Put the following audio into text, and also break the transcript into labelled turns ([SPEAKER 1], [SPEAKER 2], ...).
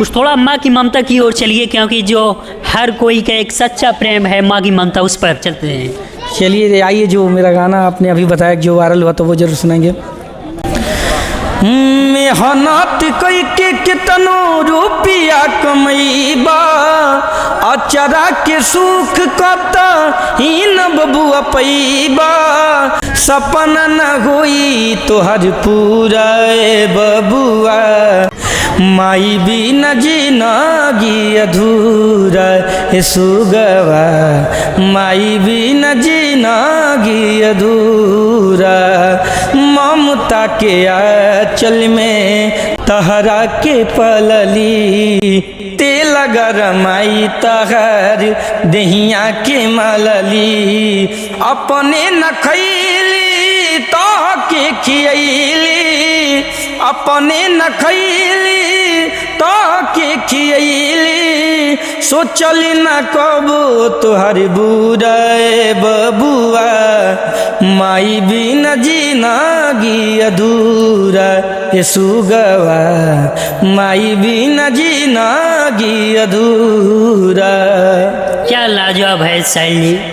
[SPEAKER 1] कुछ थोड़ा माँ की ममता की ओर चलिए, क्योंकि जो हर कोई का एक सच्चा प्रेम है माँ की ममता, उस पर चलते हैं।
[SPEAKER 2] चलिए आइए, जो मेरा गाना आपने अभी बताया जो वायरल हुआ तो वो जरूर सुनाएंगे। मेहनत कई के कितनो रुपया कमैबा, अचरा के सुख कत ही न बबुआ पैबा, सपना न होई तोहर पूरा बबुआ, माई बिना जिंदगी अधूरा है सुगवा, माई बिना जिंदगी अधूरा, ममता के आंचल में तहरा के पलली, तेल गरमाई तहर दहिया के मलली, अपने न खैली तो के खियली, अपने न खैली तो के खियली, सोचली न कबो तोहर बुरा बबुआ, माई बिना जिंदगी अधूरा ये सुगवा, माई बिना जिंदगी अधूरा।
[SPEAKER 1] क्या लाजवाब है साहिल जी।